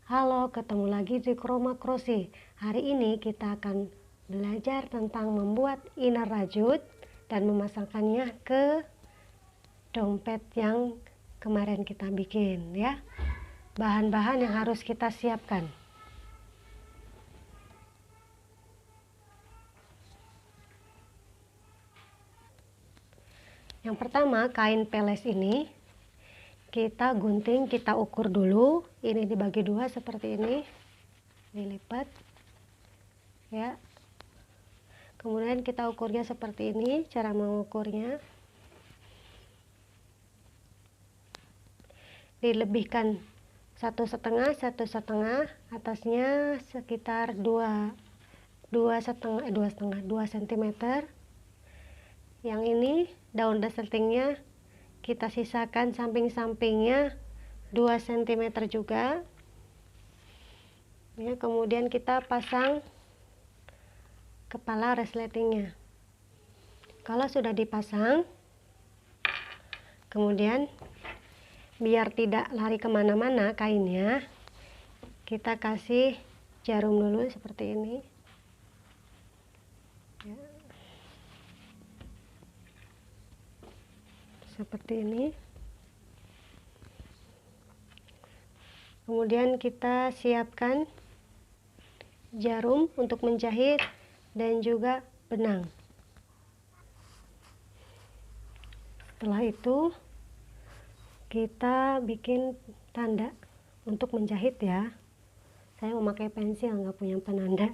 Halo, ketemu lagi di Chroma Crochet. Hari ini kita akan belajar tentang membuat inner rajut dan memasangkannya ke dompet yang kemarin kita bikin ya. Bahan-bahan yang harus kita siapkan. Yang pertama, kain peles ini kita gunting, kita ukur dulu. Ini dibagi dua seperti ini, dilipat ya. Kemudian kita ukurnya seperti ini, cara mengukurnya. Dilebihkan 1,5, 1,5, atasnya sekitar 2 cm. Yang ini daun desertingnya kita sisakan samping-sampingnya 2 cm juga ya. Kemudian kita pasang kepala resletingnya. Kalau sudah dipasang, kemudian biar tidak lari kemana-mana kainnya, kita kasih jarum dulu seperti ini ya. Seperti ini. Kemudian kita siapkan jarum untuk menjahit dan juga benang. Setelah itu kita bikin tanda untuk menjahit ya. Saya memakai pensil, nggak punya penanda.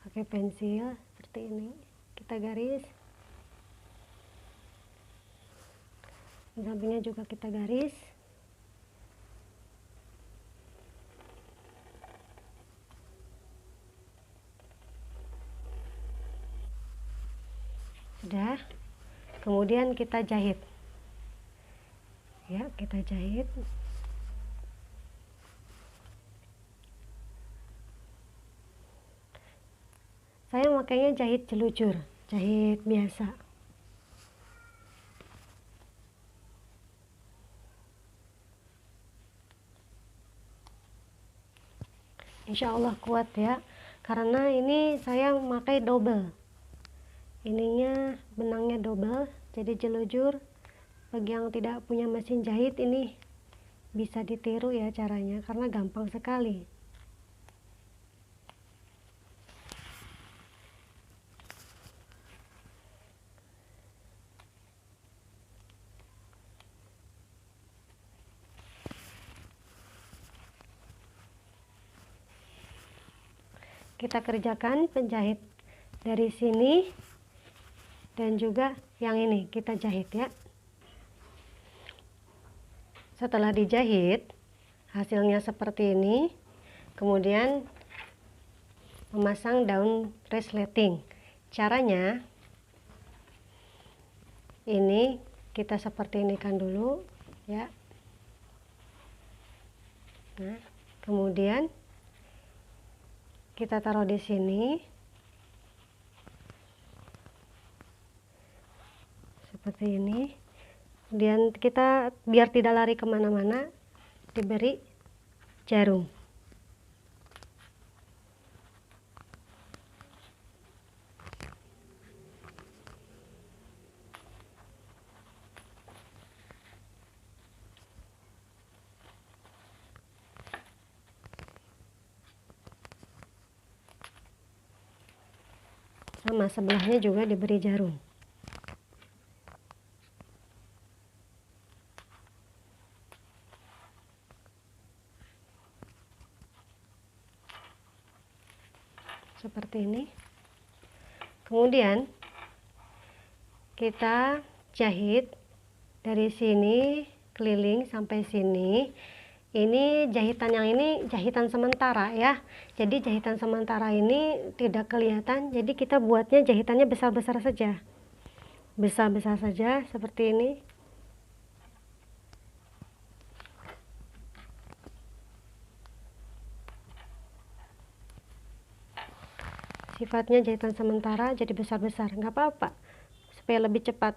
Pakai pensil seperti ini. Kita garis. Di sampingnya juga kita garis. Sudah. Kemudian kita jahit. Ya, kita jahit. Saya makanya jahit jelujur, jahit biasa. Insya Allah kuat ya, karena ini saya memakai double. Ininya benangnya double, jadi jelujur. Bagi yang tidak punya mesin jahit ini bisa ditiru ya caranya, karena gampang sekali. Kita kerjakan penjahit dari sini dan juga yang ini kita jahit ya. Setelah dijahit, hasilnya seperti ini. Kemudian memasang daun resleting. Caranya ini kita seperti ini kan dulu ya. Nah, kemudian kita taruh di sini seperti ini. Kemudian kita biar tidak lari kemana-mana, diberi jarum. Sama sebelahnya juga diberi jarum. Seperti ini. Kemudian kita jahit dari sini keliling sampai sini. Ini jahitan yang ini jahitan sementara ya. Jadi jahitan sementara ini tidak kelihatan. Jadi kita buatnya jahitannya besar-besar saja. Besar-besar saja seperti ini. Sifatnya jahitan sementara, jadi besar-besar, nggak apa-apa, supaya lebih cepat.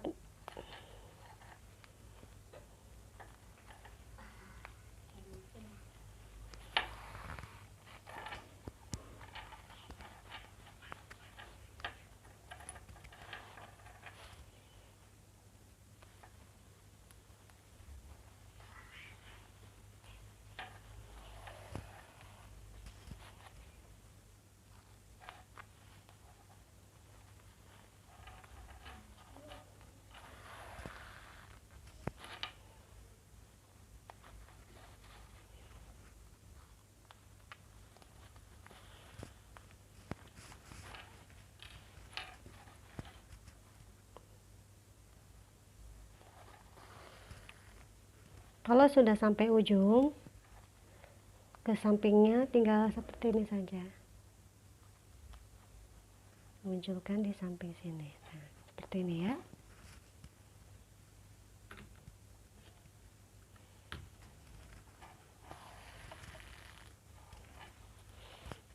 Kalau sudah sampai ujung, ke sampingnya tinggal seperti ini saja, munculkan di samping sini. Nah, seperti ini ya.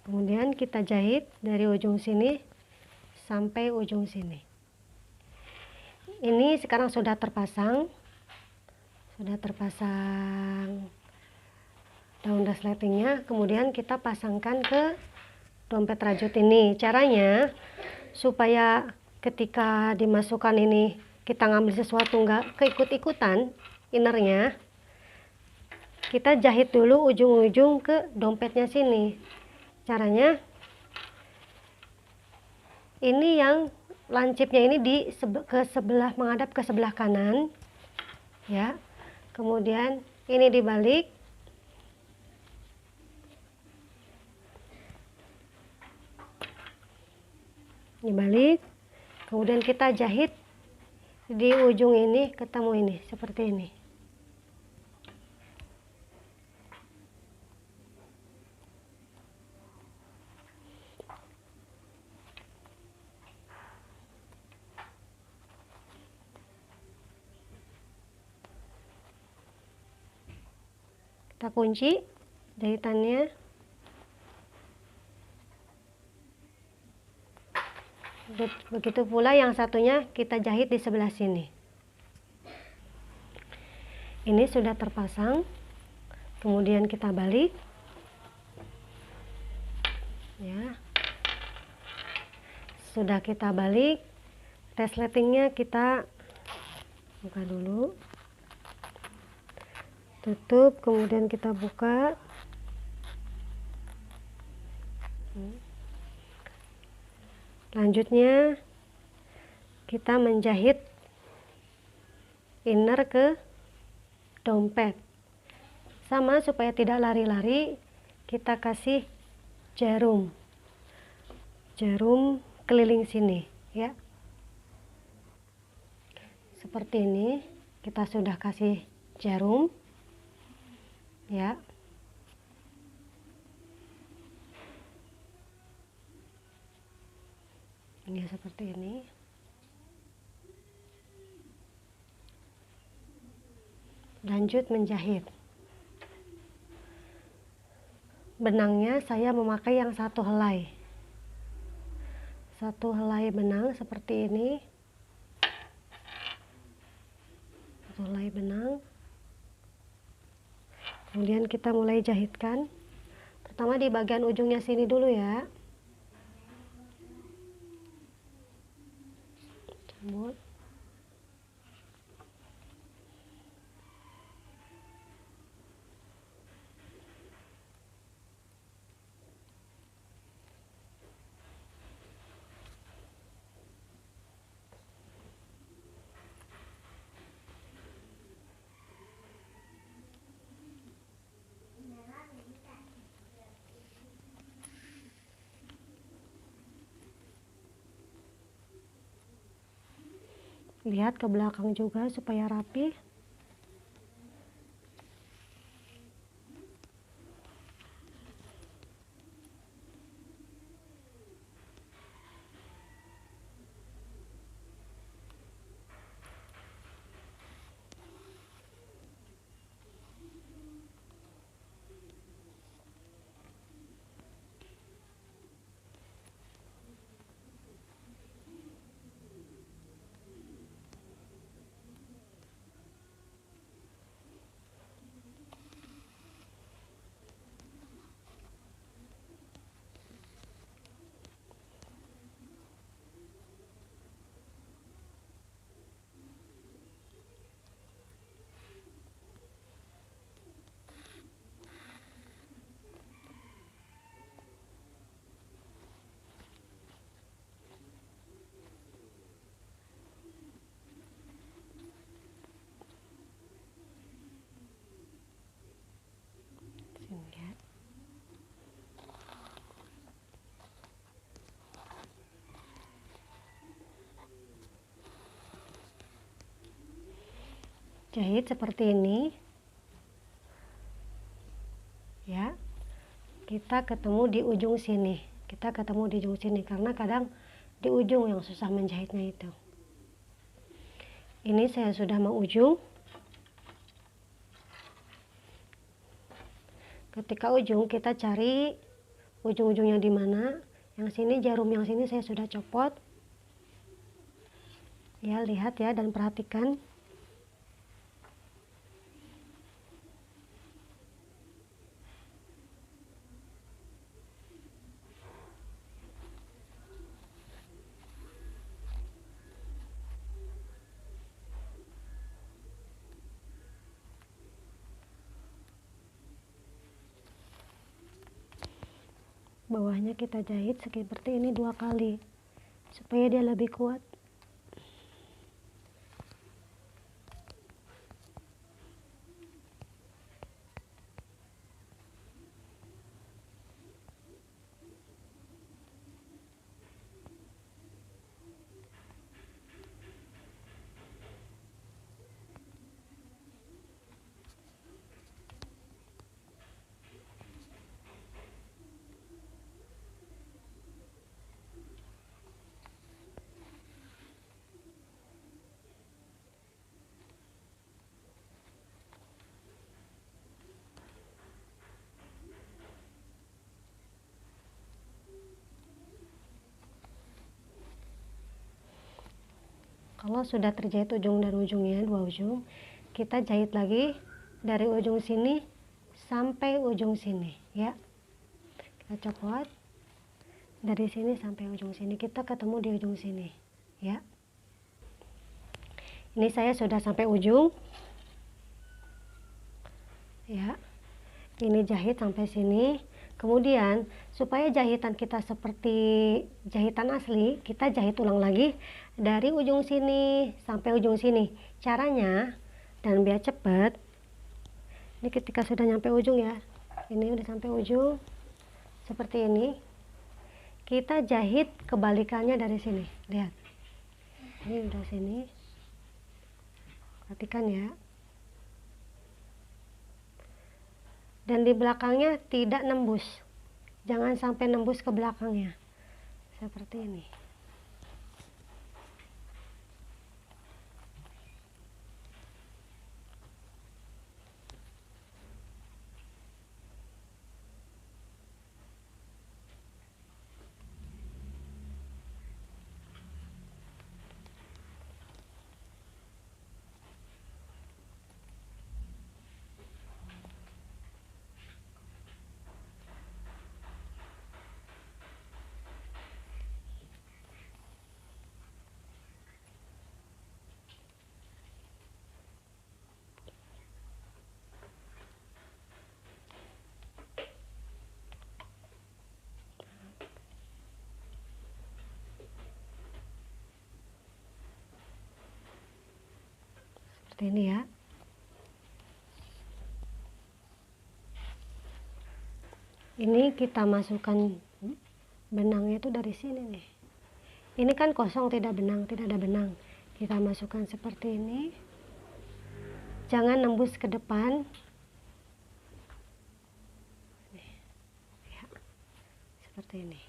Kemudian kita jahit dari ujung sini sampai ujung sini. Ini sekarang sudah terpasang daun resletingnya. Kemudian kita pasangkan ke dompet rajut ini. Caranya supaya ketika dimasukkan ini kita ngambil sesuatu nggak keikut-ikutan innernya, kita jahit dulu ujung-ujung ke dompetnya sini. Caranya ini yang lancipnya ini menghadap ke sebelah kanan ya. Kemudian ini dibalik, kemudian kita jahit di ujung ini ketemu ini seperti ini. Kita kunci jahitannya. Begitu pula yang satunya kita jahit di sebelah sini. Ini sudah terpasang. Kemudian kita balik. Ya. Sudah kita balik, resletingnya kita buka dulu. Tutup, kemudian kita buka. Lanjutnya kita menjahit inner ke dompet. Sama, supaya tidak lari-lari, kita kasih jarum keliling sini ya. Seperti ini, kita sudah kasih jarum ya. Ini seperti ini. Lanjut menjahit. Benangnya saya memakai yang 1 helai. 1 helai benang seperti ini. 1 helai benang. Kemudian kita mulai jahitkan. Pertama di bagian ujungnya sini dulu ya. Cabut. Lihat ke belakang juga supaya rapi. Jahit seperti ini. kita ketemu di ujung sini. Karena kadang di ujung yang susah menjahitnya itu. Ini saya sudah mau ujung. Ketika ujung, kita cari ujung-ujungnya di mana. Yang sini jarum, yang sini saya sudah copot. Ya, lihat ya dan perhatikan. Bawahnya kita jahit seperti ini 2 kali supaya dia lebih kuat. Kalau sudah terjahit ujung dan ujungnya, 2 ujung, kita jahit lagi dari ujung sini sampai ujung sini ya. Kita copot dari sini sampai ujung sini, kita ketemu di ujung sini ya. Ini saya sudah sampai ujung ya. Ini jahit sampai sini. Kemudian supaya jahitan kita seperti jahitan asli, kita jahit ulang lagi dari ujung sini sampai ujung sini. Caranya, dan biar cepet, ini ketika sudah nyampe ujung ya, ini udah sampai ujung seperti ini, kita jahit kebalikannya dari sini. Lihat, ini udah sini, perhatikan ya. Dan di belakangnya tidak nembus, jangan sampai nembus ke belakangnya, seperti ini. Seperti ini ya. Ini kita masukkan benangnya itu dari sini nih. Ini kan kosong, tidak ada benang. Kita masukkan seperti ini. Jangan nembus ke depan. Ya, seperti ini.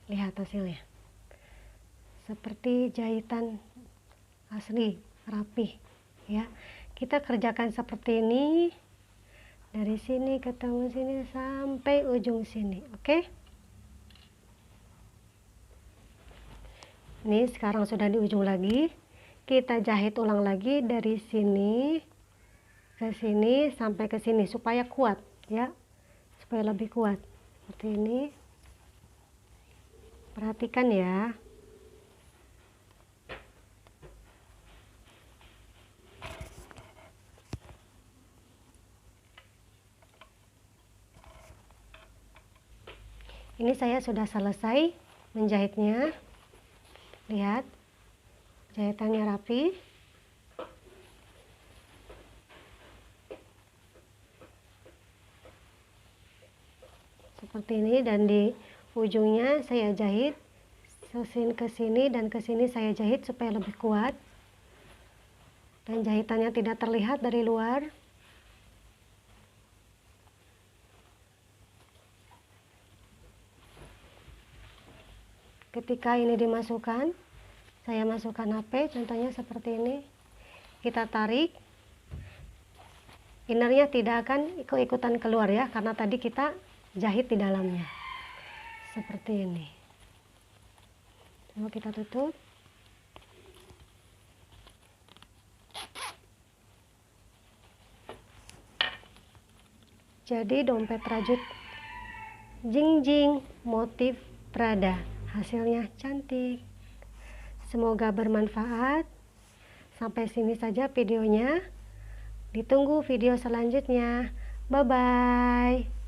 Lihat hasilnya, seperti jahitan asli, rapi ya. Kita kerjakan seperti ini dari sini ketemu sini sampai ujung sini, oke? Ini sekarang sudah di ujung lagi, kita jahit ulang lagi dari sini ke sini sampai ke sini supaya kuat ya, supaya lebih kuat. Seperti ini. Perhatikan ya. Ini saya sudah selesai menjahitnya. Lihat, jahitannya rapi. seperti ini, dan di ujungnya saya jahit ke sini dan ke sini saya jahit supaya lebih kuat dan jahitannya tidak terlihat dari luar. Ketika ini dimasukkan, saya masukkan HP, contohnya seperti ini. Kita tarik, innernya tidak akan ikut-ikutan keluar ya, karena tadi kita jahit di dalamnya. Seperti ini. Coba kita tutup. Jadi dompet rajut jingjing motif Prada. Hasilnya cantik. Semoga bermanfaat. Sampai sini saja videonya. Ditunggu video selanjutnya. Bye bye.